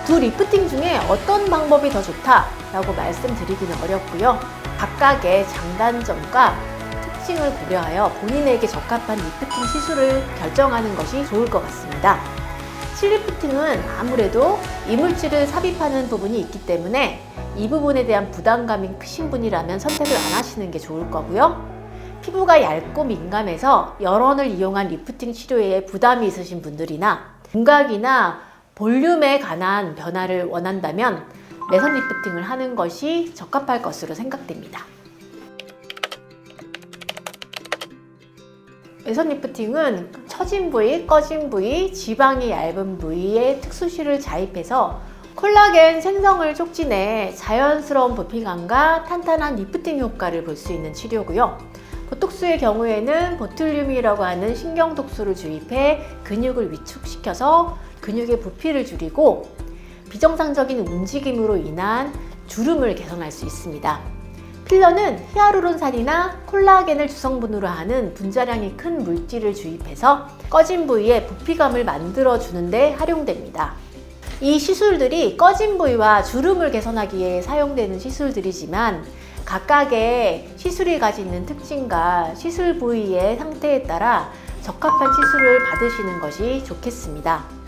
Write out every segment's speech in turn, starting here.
두 리프팅 중에 어떤 방법이 더 좋다라고 말씀드리기는 어렵고요. 각각의 장단점과 특징을 고려하여 본인에게 적합한 리프팅 시술을 결정하는 것이 좋을 것 같습니다. 실리프팅은 아무래도 이물질을 삽입하는 부분이 있기 때문에 이 부분에 대한 부담감이 크신 분이라면 선택을 안 하시는 게 좋을 거고요. 피부가 얇고 민감해서 열원을 이용한 리프팅 치료에 부담이 있으신 분들이나 윤곽이나 볼륨에 관한 변화를 원한다면 매선 리프팅을 하는 것이 적합할 것으로 생각됩니다. 매선 리프팅은 처진 부위, 꺼진 부위, 지방이 얇은 부위에 특수실을 자입해서 콜라겐 생성을 촉진해 자연스러운 부피감과 탄탄한 리프팅 효과를 볼 수 있는 치료고요. 보톡스의 경우에는 보툴륨이라고 하는 신경독소를 주입해 근육을 위축시켜서 근육의 부피를 줄이고 비정상적인 움직임으로 인한 주름을 개선할 수 있습니다. 필러는 히아루론산이나 콜라겐을 주성분으로 하는 분자량이 큰 물질을 주입해서 꺼진 부위에 부피감을 만들어주는 데 활용됩니다. 이 시술들이 꺼진 부위와 주름을 개선하기 위해 사용되는 시술들이지만 각각의 시술이 가지는 특징과 시술 부위의 상태에 따라 적합한 시술을 받으시는 것이 좋겠습니다.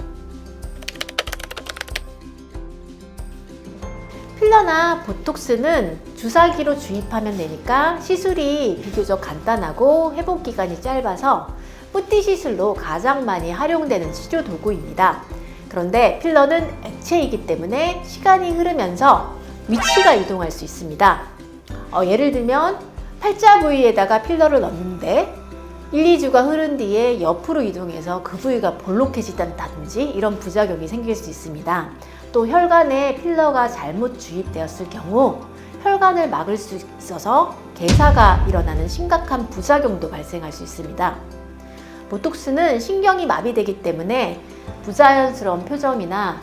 필러나 보톡스는 주사기로 주입하면 되니까 시술이 비교적 간단하고 회복 기간이 짧아서 뿌띠 시술로 가장 많이 활용되는 치료 도구입니다. 그런데 필러는 액체이기 때문에 시간이 흐르면서 위치가 이동할 수 있습니다. 예를 들면 팔자 부위에다가 필러를 넣는데 1, 2주가 흐른 뒤에 옆으로 이동해서 그 부위가 볼록해진다든지 이런 부작용이 생길 수 있습니다. 또 혈관에 필러가 잘못 주입되었을 경우 혈관을 막을 수 있어서 괴사가 일어나는 심각한 부작용도 발생할 수 있습니다. 보톡스는 신경이 마비되기 때문에 부자연스러운 표정이나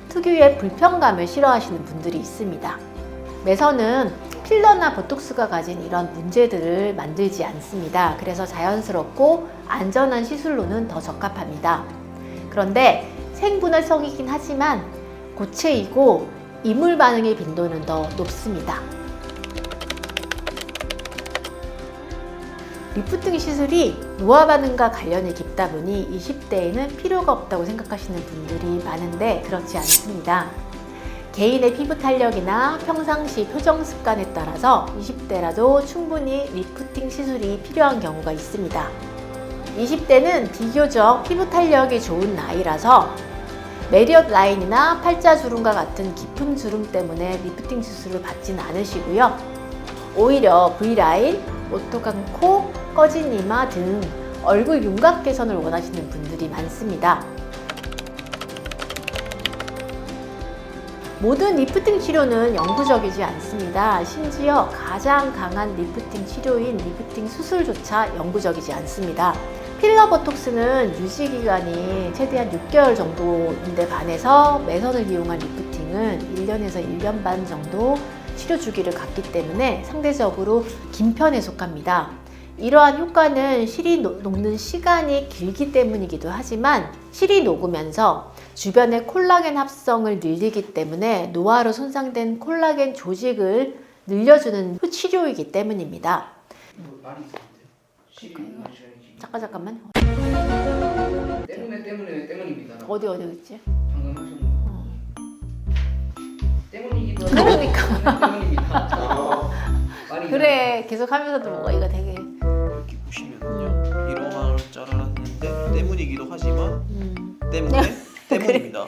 특유의 불편감을 싫어하시는 분들이 있습니다. 매선은 필러나 보톡스가 가진 이런 문제들을 만들지 않습니다. 그래서 자연스럽고 안전한 시술로는 더 적합합니다. 그런데 생분할성이긴 하지만 고체이고 이물 반응의 빈도는 더 높습니다. 리프팅 시술이 노화 반응과 관련이 깊다 보니 20대에는 필요가 없다고 생각하시는 분들이 많은데 그렇지 않습니다. 개인의 피부 탄력이나 평상시 표정 습관에 따라서 20대라도 충분히 리프팅 시술이 필요한 경우가 있습니다. 20대는 비교적 피부 탄력이 좋은 나이라서 메리엇 라인이나 팔자 주름과 같은 깊은 주름 때문에 리프팅 시술을 받지는 않으시고요. 오히려 V라인, 오똑한 코, 꺼진 이마 등 얼굴 윤곽 개선을 원하시는 분들이 많습니다. 모든 리프팅 치료는 영구적이지 않습니다. 심지어 가장 강한 리프팅 치료인 리프팅 수술조차 영구적이지 않습니다. 필러 보톡스는 유지기간이 최대한 6개월 정도인데 반해서 매선을 이용한 리프팅은 1년에서 1년 반 정도 치료 주기를 갖기 때문에 상대적으로 긴 편에 속합니다. 이러한 효과는 실이 녹는 시간이 길기 때문이기도 하지만 실이 녹으면서 주변의 콜라겐 합성을 늘리기 때문에 노화로 손상된 콜라겐 조직을 늘려주는 치료이기 때문입니다. 잠깐만. 때문입니다. 어디 있지? 방금 하신 거. 때문이기도 하고 그러니까. 때문입니다. 그래, 계속 하면서도 뭐가 이거 되게 이렇게 보시면요 이러할 줄 알았는데 때문이기도 하지만 때문에 때문입니다.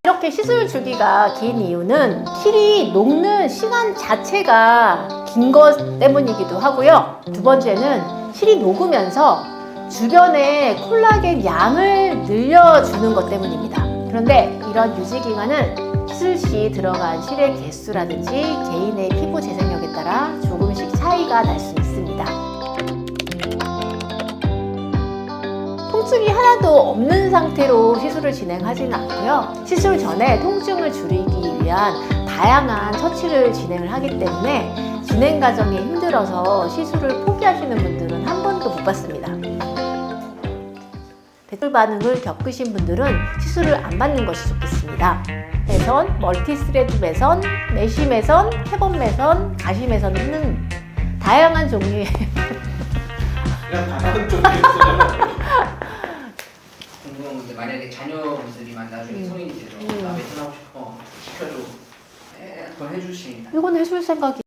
이렇게 시술 주기가 긴 이유는 실이 녹는 시간 자체가 긴 것 때문이기도 하고요. 두 번째는 실이 녹으면서 주변에 콜라겐 양을 늘려주는 것 때문입니다. 그런데 이런 유지 기간은 시술 시 들어간 실의 개수라든지 개인의 피부 재생력에 따라 조금씩 차이가 날 수 있습니다. 통증이 하나도 없는 상태로 시술을 진행하지는 않고요. 시술 전에 통증을 줄이기 위한 다양한 처치를 진행을 하기 때문에 진행 과정이 힘들어서 시술을 포기하시는 분들은 한 번도 못 봤습니다. 배출 반응을 겪으신 분들은 시술을 안 받는 것이 좋겠습니다. 매선, 멀티스레드 매선, 메쉬 매선, 태본 매선, 가시 매선 등 다양한 종류의 그냥 다른 쪽이었어요. 궁금한 건데 만약에 자녀분들이 나중에 성인이 돼서 나 매선하고 싶어 시켜줘. 그걸 해주십니다. 이건 해줄 생각이